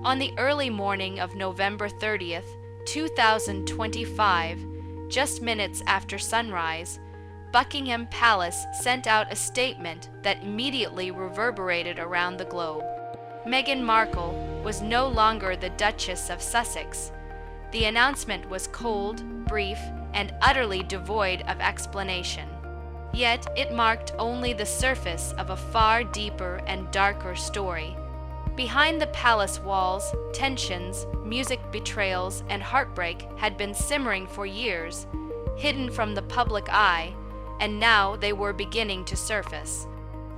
On the early morning of November 30th, 2025, just minutes after sunrise, Buckingham Palace sent out a statement that immediately reverberated around the globe. Meghan Markle was no longer the Duchess of Sussex. The announcement was cold, brief, and utterly devoid of explanation. Yet it marked only the surface of a far deeper and darker story. Behind the palace walls, tensions, music betrayals, and heartbreak had been simmering for years, hidden from the public eye, and now they were beginning to surface.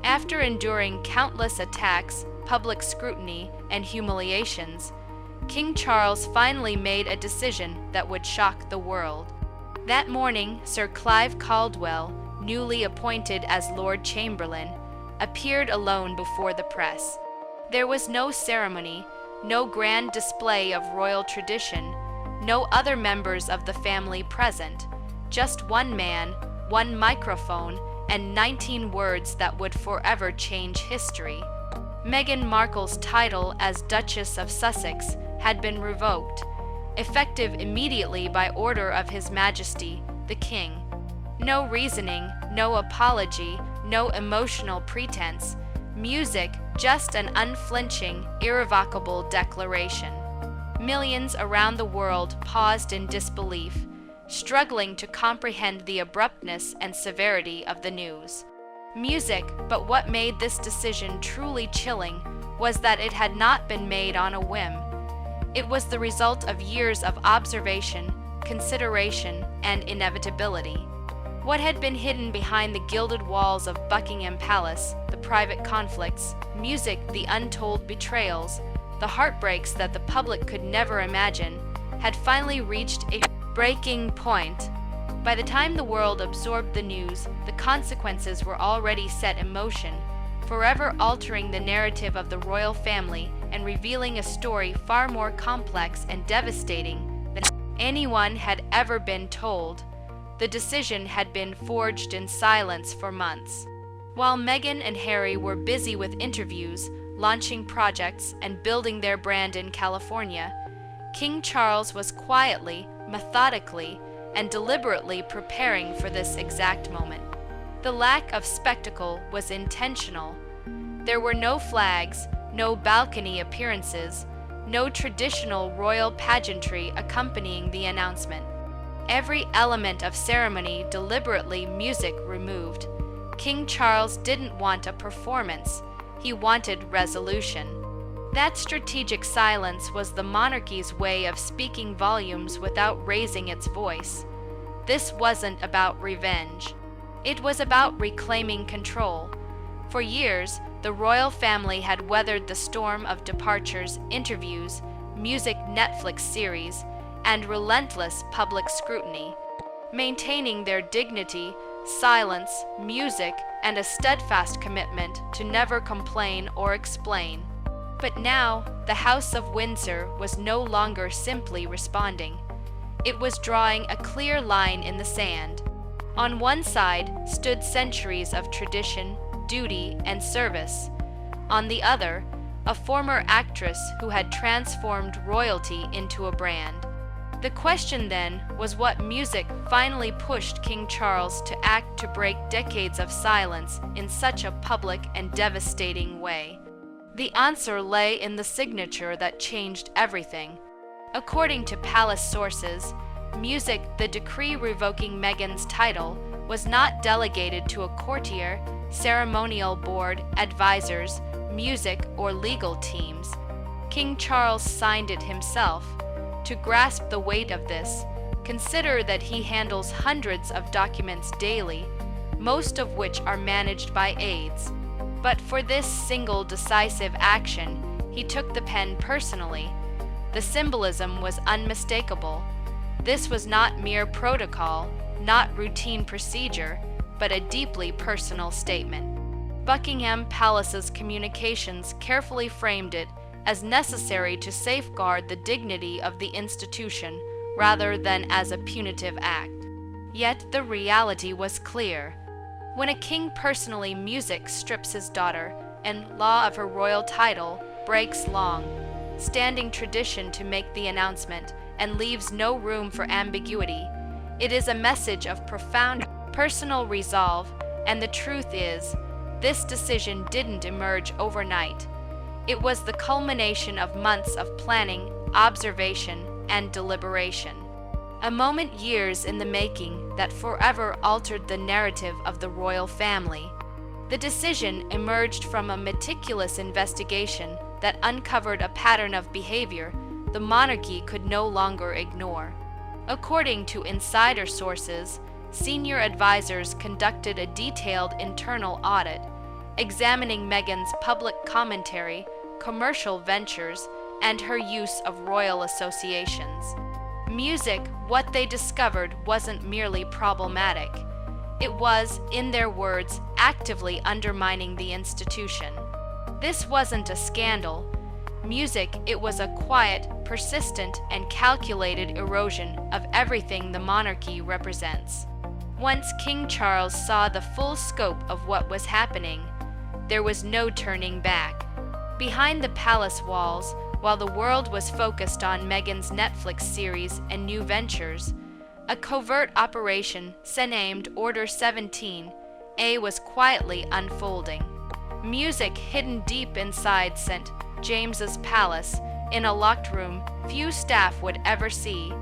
After enduring countless attacks, public scrutiny, and humiliations, King Charles finally made a decision that would shock the world. That morning, Sir Clive Caldwell, newly appointed as Lord Chamberlain, appeared alone before the press. There was no ceremony, no grand display of royal tradition, no other members of the family present, just one man, one microphone, and 19 words that would forever change history. Meghan Markle's title as Duchess of Sussex had been revoked, effective immediately by order of His Majesty, the King. No reasoning, no apology, no emotional pretense. Music, just an unflinching, irrevocable declaration. Millions around the world paused in disbelief, struggling to comprehend the abruptness and severity of the news. Music, but what made this decision truly chilling was that it had not been made on a whim. It was the result of years of observation, consideration, and inevitability. What had been hidden behind the gilded walls of Buckingham Palace, the private conflicts, music, the untold betrayals, the heartbreaks that the public could never imagine, had finally reached a breaking point. By the time the world absorbed the news, the consequences were already set in motion, forever altering the narrative of the royal family and revealing a story far more complex and devastating than anyone had ever been told. The decision had been forged in silence for months. While Meghan and Harry were busy with interviews, launching projects, and building their brand in California, King Charles was quietly, methodically, and deliberately preparing for this exact moment. The lack of spectacle was intentional. There were no flags, no balcony appearances, no traditional royal pageantry accompanying the announcement. Every element of ceremony deliberately music removed. King Charles didn't want a performance, he wanted resolution. That strategic silence was the monarchy's way of speaking volumes without raising its voice. This wasn't about revenge. It was about reclaiming control. For years, the royal family had weathered the storm of departures, interviews, music Netflix series, and relentless public scrutiny, maintaining their dignity, silence, music, and a steadfast commitment to never complain or explain. But now, the House of Windsor was no longer simply responding. It was drawing a clear line in the sand. On one side stood centuries of tradition, duty, and service. On the other, a former actress who had transformed royalty into a brand. The question then was what music finally pushed King Charles to act to break decades of silence in such a public and devastating way. The answer lay in the signature that changed everything. According to palace sources, music, the decree revoking Meghan's title, was not delegated to a courtier, ceremonial board, advisors, music, or legal teams. King Charles signed it himself. To grasp the weight of this, consider that he handles hundreds of documents daily, most of which are managed by aides. But for this single decisive action, he took the pen personally. The symbolism was unmistakable. This was not mere protocol, not routine procedure, but a deeply personal statement. Buckingham Palace's communications carefully framed it as necessary to safeguard the dignity of the institution rather than as a punitive act. Yet the reality was clear. When a king personally music strips his daughter, and law of her royal title breaks long, standing tradition to make the announcement and leaves no room for ambiguity. It is a message of profound personal resolve, and the truth is, this decision didn't emerge overnight. It was the culmination of months of planning, observation, and deliberation. A moment years in the making that forever altered the narrative of the royal family. The decision emerged from a meticulous investigation that uncovered a pattern of behavior the monarchy could no longer ignore. According to insider sources, senior advisors conducted a detailed internal audit, examining Meghan's public commentary, commercial ventures, and her use of royal associations. Music, what they discovered, wasn't merely problematic. It was, in their words, actively undermining the institution. This wasn't a scandal. Music, it was a quiet, persistent, and calculated erosion of everything the monarchy represents. Once King Charles saw the full scope of what was happening, there was no turning back. Behind the palace walls, while the world was focused on Meghan's Netflix series and new ventures, a covert operation, surnamed Order 17A, was quietly unfolding. Music hidden deep inside St. James's Palace, in a locked room few staff would ever see,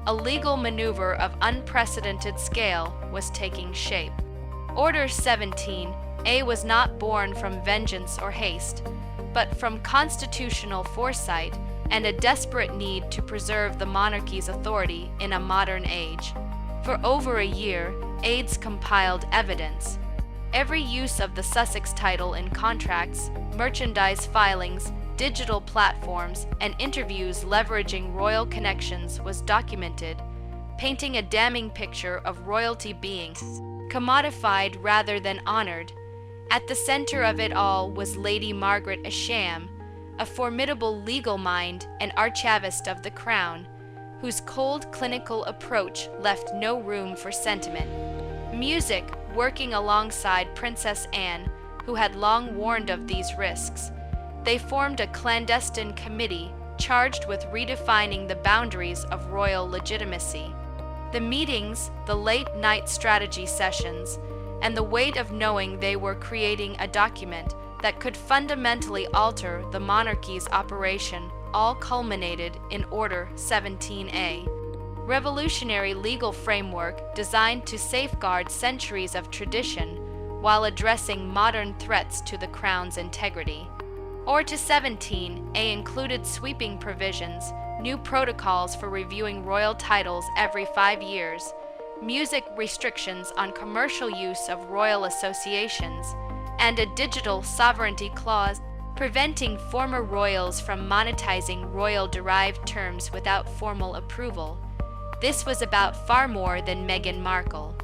a legal maneuver of unprecedented scale was taking shape. Order 17A was not born from vengeance or haste, but from constitutional foresight and a desperate need to preserve the monarchy's authority in a modern age. For over a year, aides compiled evidence. Every use of the Sussex title in contracts, merchandise filings, digital platforms, and interviews leveraging royal connections was documented, painting a damning picture of royalty being commodified rather than honored. At the center of it all was Lady Margaret Asham, a formidable legal mind and archivist of the crown, whose cold clinical approach left no room for sentiment. Music, working alongside Princess Anne, who had long warned of these risks, they formed a clandestine committee charged with redefining the boundaries of royal legitimacy. The meetings, the late-night strategy sessions, and the weight of knowing they were creating a document that could fundamentally alter the monarchy's operation all culminated in Order 17A. Revolutionary legal framework designed to safeguard centuries of tradition while addressing modern threats to the crown's integrity. Order 17A included sweeping provisions, new protocols for reviewing royal titles every 5 years, music restrictions on commercial use of royal associations, and a digital sovereignty clause preventing former royals from monetizing royal-derived terms without formal approval. This was about far more than Meghan Markle.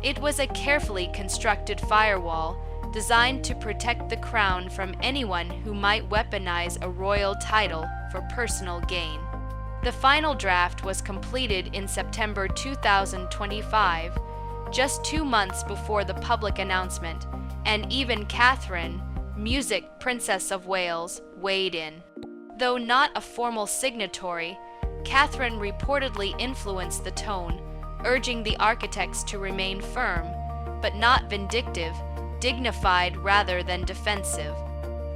It was a carefully constructed firewall designed to protect the crown from anyone who might weaponize a royal title for personal gain. The final draft was completed in September 2025, just 2 months before the public announcement, and even Catherine, Music Princess of Wales, weighed in. Though not a formal signatory, Catherine reportedly influenced the tone, urging the architects to remain firm, but not vindictive, dignified rather than defensive.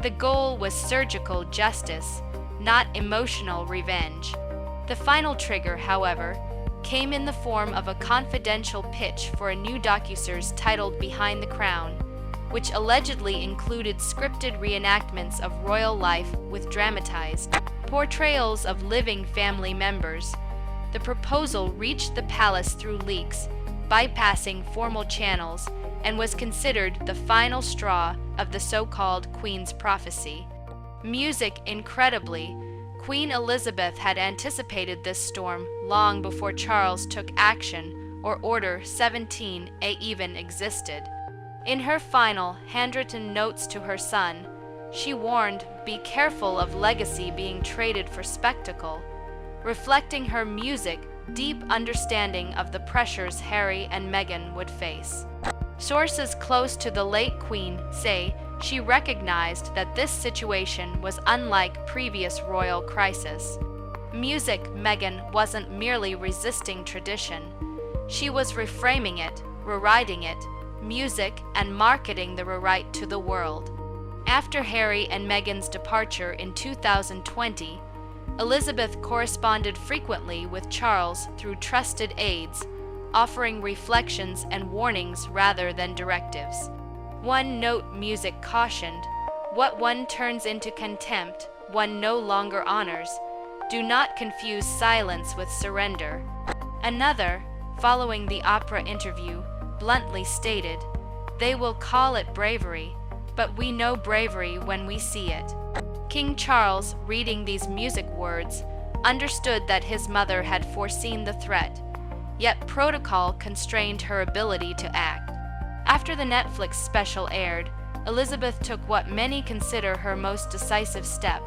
The goal was surgical justice, not emotional revenge. The final trigger, however, came in the form of a confidential pitch for a new docuseries titled Behind the Crown, which allegedly included scripted reenactments of royal life with dramatized portrayals of living family members. The proposal reached the palace through leaks, bypassing formal channels, and was considered the final straw of the so-called Queen's prophecy. Music, incredibly, Queen Elizabeth had anticipated this storm long before Charles took action or Order 17A even existed. In her final, handwritten notes to her son, she warned, "Be careful of legacy being traded for spectacle," reflecting her music deep understanding of the pressures Harry and Meghan would face. Sources close to the late Queen say she recognized that this situation was unlike previous royal crises. Music Meghan wasn't merely resisting tradition. She was reframing it, rewriting it, music, and marketing the rewrite to the world. After Harry and Meghan's departure in 2020, Elizabeth corresponded frequently with Charles through trusted aides, offering reflections and warnings rather than directives. One note music cautioned, "What one turns into contempt, one no longer honors. Do not confuse silence with surrender." Another, following the opera interview, bluntly stated, "They will call it bravery, but we know bravery when we see it." King Charles, reading these music words, understood that his mother had foreseen the threat, yet protocol constrained her ability to act. After the Netflix special aired, Elizabeth took what many consider her most decisive step,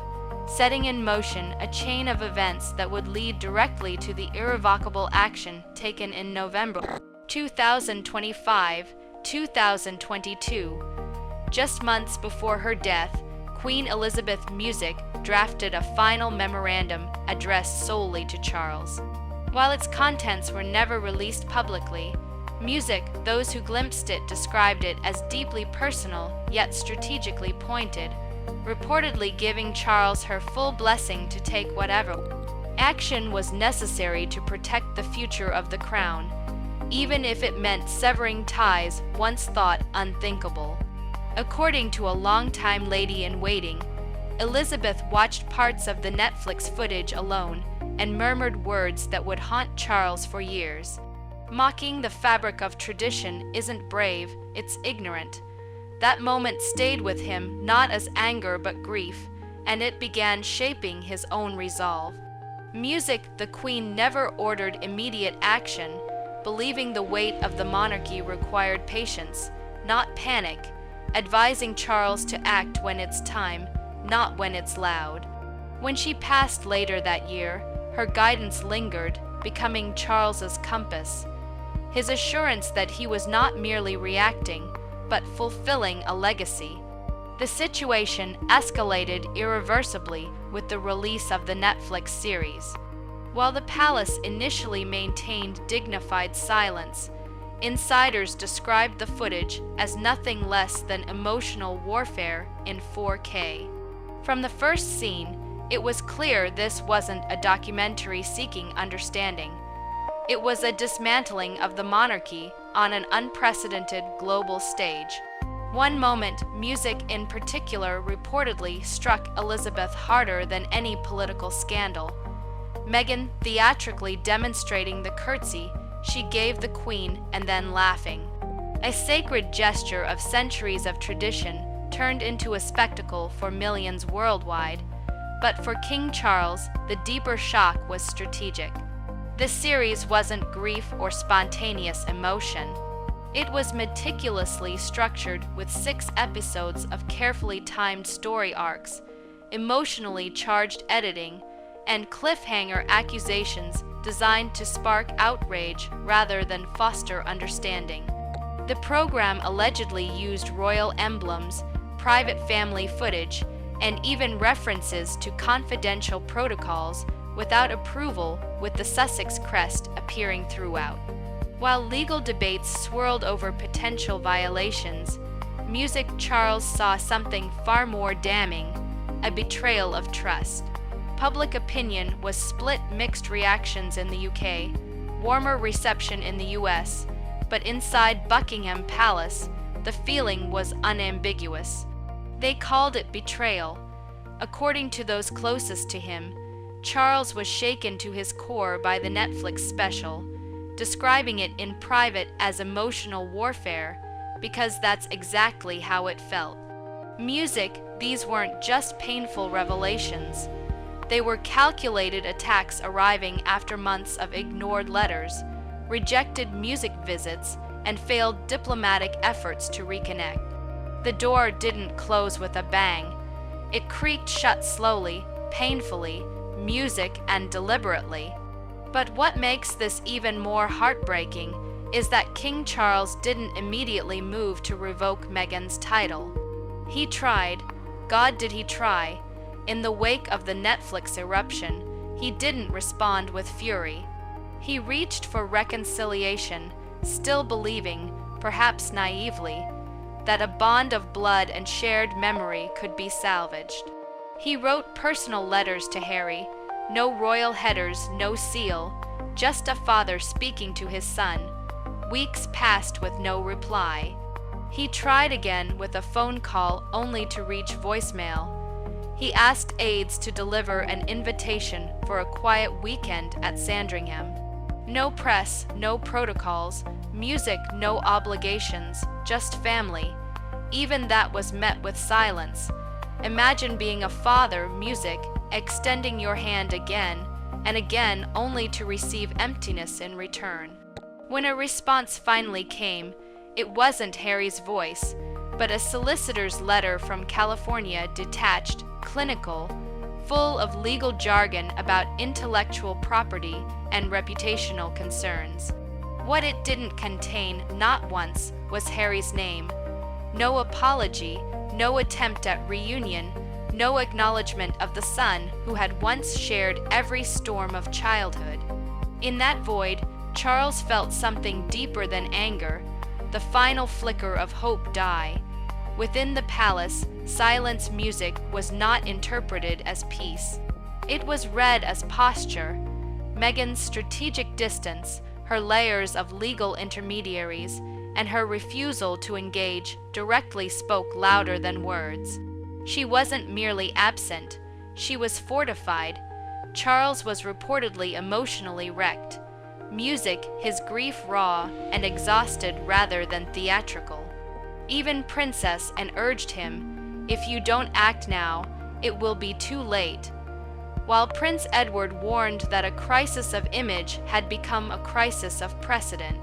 setting in motion a chain of events that would lead directly to the irrevocable action taken in November 2022. Just months before her death, Queen Elizabeth Music drafted a final memorandum addressed solely to Charles. While its contents were never released publicly, Music, those who glimpsed it described it as deeply personal yet strategically pointed, reportedly giving Charles her full blessing to take whatever action was necessary to protect the future of the crown, even if it meant severing ties once thought unthinkable. According to a longtime lady-in-waiting, Elizabeth watched parts of the Netflix footage alone and murmured words that would haunt Charles for years. "Mocking the fabric of tradition isn't brave, it's ignorant." That moment stayed with him not as anger but grief, and it began shaping his own resolve. Music, the Queen never ordered immediate action, believing the weight of the monarchy required patience, not panic, advising Charles to act when it's time, not when it's loud. When she passed later that year, her guidance lingered, becoming Charles's compass. His assurance that he was not merely reacting, but fulfilling a legacy. The situation escalated irreversibly with the release of the Netflix series. While the palace initially maintained dignified silence, insiders described the footage as nothing less than emotional warfare in 4K. From the first scene, it was clear this wasn't a documentary seeking understanding. It was a dismantling of the monarchy on an unprecedented global stage. One moment, Music in particular reportedly struck Elizabeth harder than any political scandal. Meghan theatrically demonstrating the curtsy she gave the Queen and then laughing. A sacred gesture of centuries of tradition turned into a spectacle for millions worldwide, but for King Charles, the deeper shock was strategic. This series wasn't grief or spontaneous emotion. It was meticulously structured with 6 episodes of carefully timed story arcs, emotionally charged editing, and cliffhanger accusations designed to spark outrage rather than foster understanding. The program allegedly used royal emblems, private family footage, and even references to confidential protocols without approval, with the Sussex crest appearing throughout. While legal debates swirled over potential violations, Music Charles saw something far more damning: a betrayal of trust. Public opinion was split, mixed reactions in the UK, warmer reception in the US, but inside Buckingham Palace, the feeling was unambiguous. They called it betrayal. According to those closest to him, Charles was shaken to his core by the Netflix special, describing it in private as emotional warfare, because that's exactly how it felt. Music, these weren't just painful revelations. They were calculated attacks arriving after months of ignored letters, rejected music visits, and failed diplomatic efforts to reconnect. The door didn't close with a bang. It creaked shut slowly, painfully, music and deliberately. But what makes this even more heartbreaking is that King Charles didn't immediately move to revoke Meghan's title. He tried. God, did he try? In the wake of the Netflix eruption, he didn't respond with fury. He reached for reconciliation, still believing, perhaps naively, that a bond of blood and shared memory could be salvaged. He wrote personal letters to Harry, no royal headers, no seal, just a father speaking to his son. Weeks passed with no reply. He tried again with a phone call only to reach voicemail. He asked aides to deliver an invitation for a quiet weekend at Sandringham. No press, no protocols, music, no obligations, just family. Even that was met with silence. Imagine being a father, music, extending your hand again and again only to receive emptiness in return. When a response finally came, it wasn't Harry's voice, but a solicitor's letter from California, detached, clinical, full of legal jargon about intellectual property and reputational concerns. What it didn't contain, not once, was Harry's name. No apology, no attempt at reunion, no acknowledgement of the son who had once shared every storm of childhood. In that void, Charles felt something deeper than anger, the final flicker of hope die. Within the palace, silence music was not interpreted as peace. It was read as posture. Meghan's strategic distance, her layers of legal intermediaries, and her refusal to engage directly spoke louder than words. She wasn't merely absent, she was fortified. Charles was reportedly emotionally wrecked. Music, his grief raw and exhausted rather than theatrical. Even Princess and urged him, "If you don't act now, it will be too late." While Prince Edward warned that a crisis of image had become a crisis of precedent.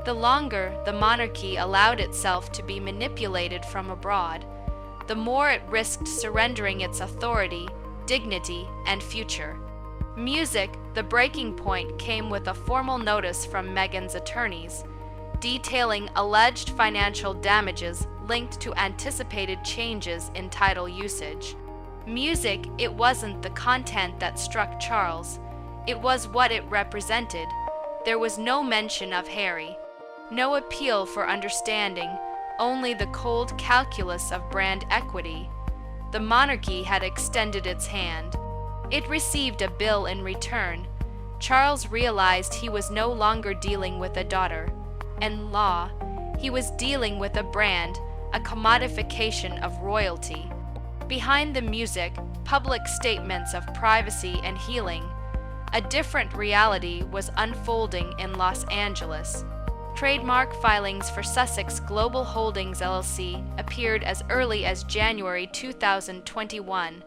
The longer the monarchy allowed itself to be manipulated from abroad, the more it risked surrendering its authority, dignity, and future. Music, the breaking point, came with a formal notice from Meghan's attorneys, detailing alleged financial damages linked to anticipated changes in title usage. Music, it wasn't the content that struck Charles, it was what it represented. There was no mention of Harry, no appeal for understanding, only the cold calculus of brand equity. The monarchy had extended its hand. It received a bill in return. Charles realized he was no longer dealing with a daughter-in-law. He was dealing with a brand, a commodification of royalty. Behind the music, public statements of privacy and healing, a different reality was unfolding in Los Angeles. Trademark filings for Sussex Global Holdings LLC appeared as early as January 2021,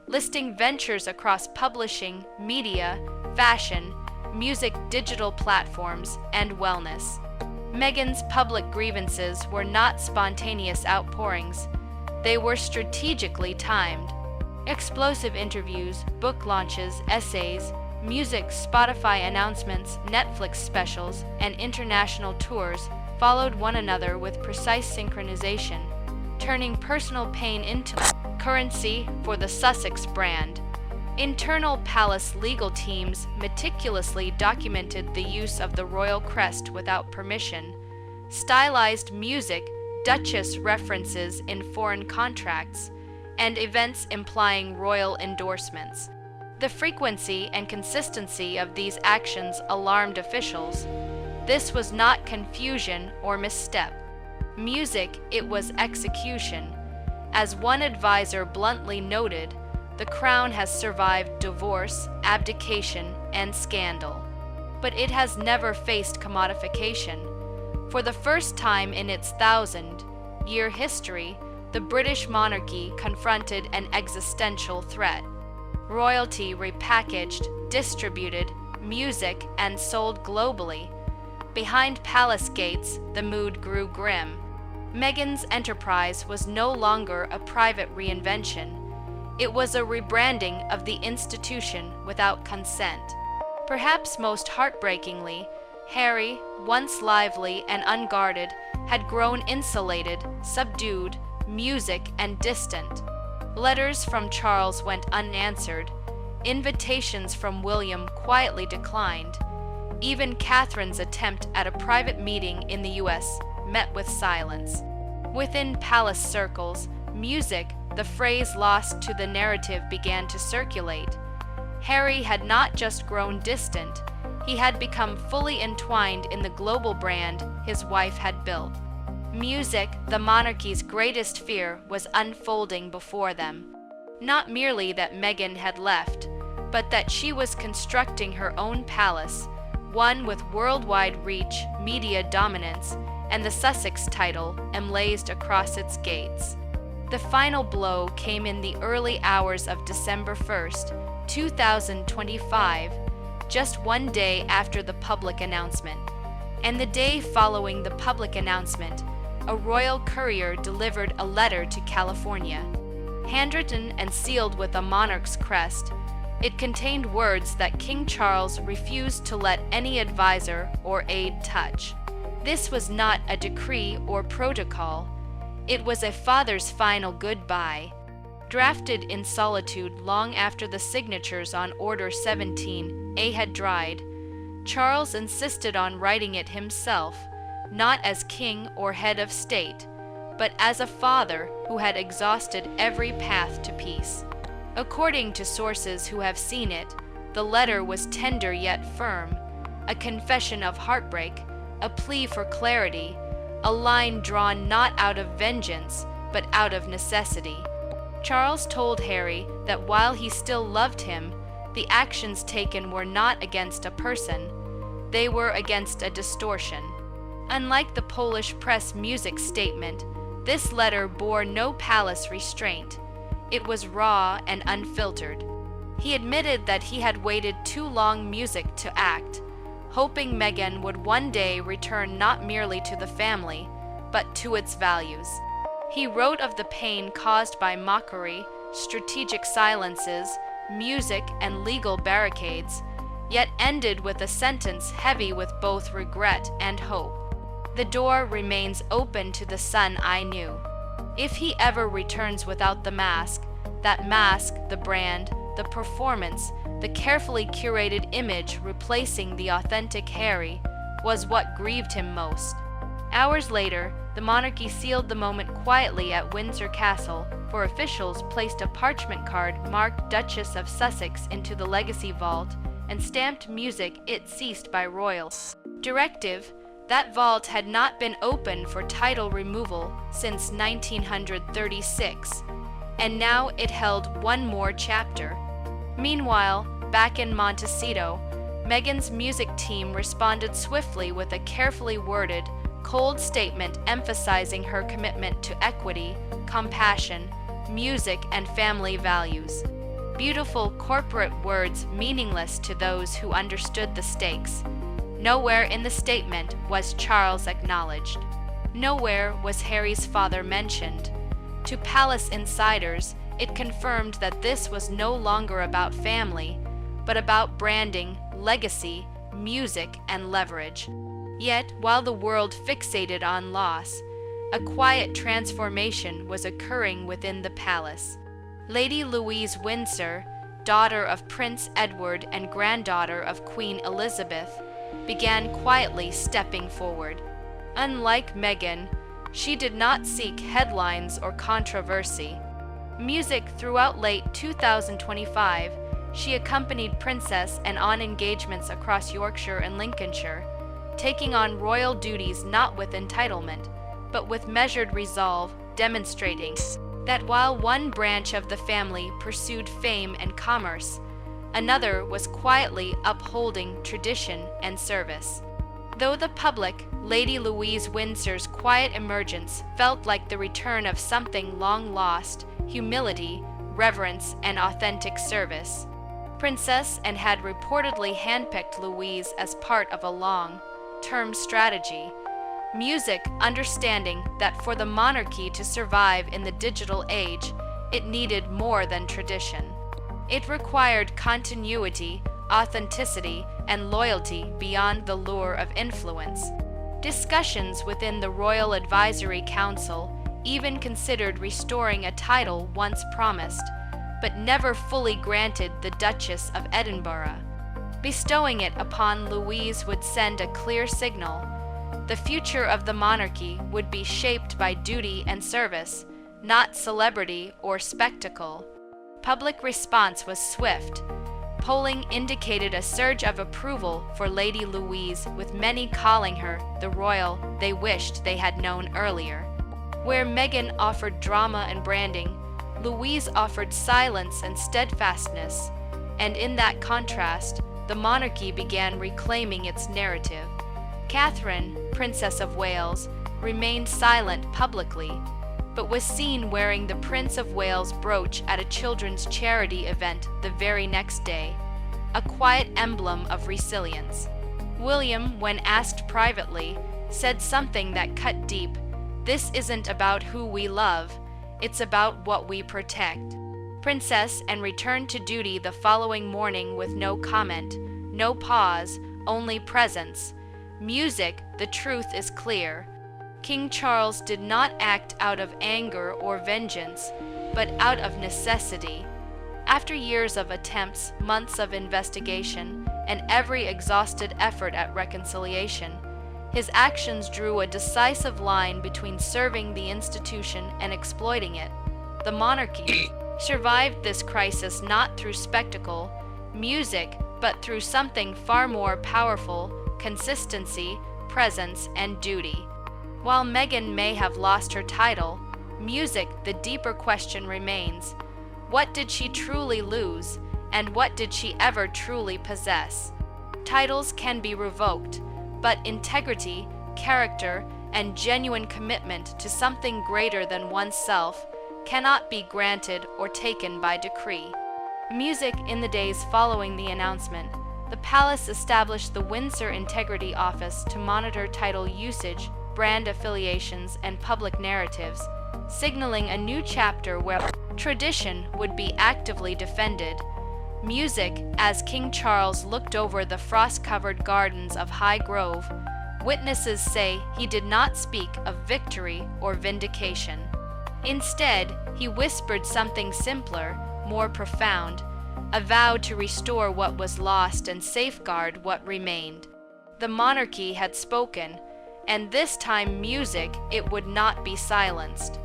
listing ventures across publishing, media, fashion, music, digital platforms, and wellness. Meghan's public grievances were not spontaneous outpourings. They were strategically timed. Explosive interviews, book launches, essays, music, Spotify announcements, Netflix specials, and international tours followed one another with precise synchronization, turning personal pain into currency for the Sussex brand. Internal palace legal teams meticulously documented the use of the royal crest without permission, stylized music, Duchess references in foreign contracts, and events implying royal endorsements. The frequency and consistency of these actions alarmed officials. This was not confusion or misstep. Music, it was execution. As one advisor bluntly noted, the crown has survived divorce, abdication, and scandal. But it has never faced commodification. For the first time in its 1,000-year history, the British monarchy confronted an existential threat. Royalty repackaged, distributed, music, and sold globally. Behind palace gates, the mood grew grim. Meghan's enterprise was no longer a private reinvention. It was a rebranding of the institution without consent. Perhaps most heartbreakingly, Harry, once lively and unguarded, had grown insulated, subdued, music, and distant. Letters from Charles went unanswered. Invitations from William quietly declined. Even Catherine's attempt at a private meeting in the U.S. met with silence. Within palace circles, music, the phrase lost to the narrative, began to circulate. Harry had not just grown distant, he had become fully entwined in the global brand his wife had built. Music, the monarchy's greatest fear, was unfolding before them. Not merely that Meghan had left, but that she was constructing her own palace, one with worldwide reach, media dominance, and the Sussex title emblazoned across its gates. The final blow came in the early hours of December 1st, 2025, just one day after the public announcement. And the day following the public announcement, a royal courier delivered a letter to California. Handwritten and sealed with a monarch's crest, it contained words that King Charles refused to let any advisor or aide touch. This was not a decree or protocol. It was a father's final goodbye. Drafted in solitude long after the signatures on Order 17A had dried, Charles insisted on writing it himself, not as king or head of state, but as a father who had exhausted every path to peace. According to sources who have seen it, the letter was tender yet firm, a confession of heartbreak, a plea for clarity, a line drawn not out of vengeance, but out of necessity. Charles told Harry that while he still loved him, the actions taken were not against a person, they were against a distortion. Unlike the Polish press music statement, this letter bore no palace restraint. It was raw and unfiltered. He admitted that he had waited too long music to act, hoping Meghan would one day return not merely to the family, but to its values. He wrote of the pain caused by mockery, strategic silences, music, and legal barricades, yet ended with a sentence heavy with both regret and hope. The door remains open to the son I knew. If he ever returns without the mask, that mask, the brand, the performance, the carefully curated image replacing the authentic Harry, was what grieved him most. Hours later, the monarchy sealed the moment quietly at Windsor Castle, for officials placed a parchment card marked Duchess of Sussex into the legacy vault and stamped music it ceased by royal directive. That vault had not been opened for title removal since 1936, and now it held one more chapter. Meanwhile, back in Montecito, Meghan's music team responded swiftly with a carefully worded, cold statement emphasizing her commitment to equity, compassion, music, and family values. Beautiful corporate words meaningless to those who understood the stakes. Nowhere in the statement was Charles acknowledged. Nowhere was Harry's father mentioned. To palace insiders, it confirmed that this was no longer about family, but about branding, legacy, music, and leverage. Yet, while the world fixated on loss, a quiet transformation was occurring within the palace. Lady Louise Windsor, daughter of Prince Edward and granddaughter of Queen Elizabeth, began quietly stepping forward. Unlike Meghan, she did not seek headlines or controversy. Music throughout late 2025, she accompanied Princess and on engagements across Yorkshire and Lincolnshire, taking on royal duties not with entitlement, but with measured resolve, demonstrating that while one branch of the family pursued fame and commerce, another was quietly upholding tradition and service. Though the public, Lady Louise Windsor's quiet emergence felt like the return of something long lost, humility, reverence, and authentic service. Princess and had reportedly handpicked Louise as part of a long-term strategy. Music, understanding that for the monarchy to survive in the digital age, it needed more than tradition. It required continuity, authenticity, and loyalty beyond the lure of influence. Discussions within the Royal Advisory Council, even considered restoring a title once promised, but never fully granted the Duchess of Edinburgh. Bestowing it upon Louise would send a clear signal. The future of the monarchy would be shaped by duty and service, not celebrity or spectacle. Public response was swift. Polling indicated a surge of approval for Lady Louise, with many calling her the royal they wished they had known earlier. Where Meghan offered drama and branding, Louise offered silence and steadfastness, and in that contrast, the monarchy began reclaiming its narrative. Catherine, Princess of Wales, remained silent publicly, but was seen wearing the Prince of Wales brooch at a children's charity event the very next day, a quiet emblem of resilience. William, when asked privately, said something that cut deep. "This isn't about who we love, it's about what we protect." Princess and returned to duty the following morning with no comment, no pause, only presence. Music, the truth is clear. King Charles did not act out of anger or vengeance, but out of necessity. After years of attempts, months of investigation, and every exhausted effort at reconciliation, his actions drew a decisive line between serving the institution and exploiting it. The monarchy survived this crisis not through spectacle, music, but through something far more powerful: consistency, presence, and duty. While Meghan may have lost her title, music, the deeper question remains. What did she truly lose, and what did she ever truly possess? Titles can be revoked, but integrity, character, and genuine commitment to something greater than oneself cannot be granted or taken by decree. Music. In the days following the announcement, the palace established the Windsor Integrity Office to monitor title usage, brand affiliations, and public narratives, signaling a new chapter where tradition would be actively defended. Music. As King Charles looked over the frost-covered gardens of Highgrove, witnesses say he did not speak of victory or vindication. Instead, he whispered something simpler, more profound, a vow to restore what was lost and safeguard what remained. The monarchy had spoken, and this time music, it would not be silenced.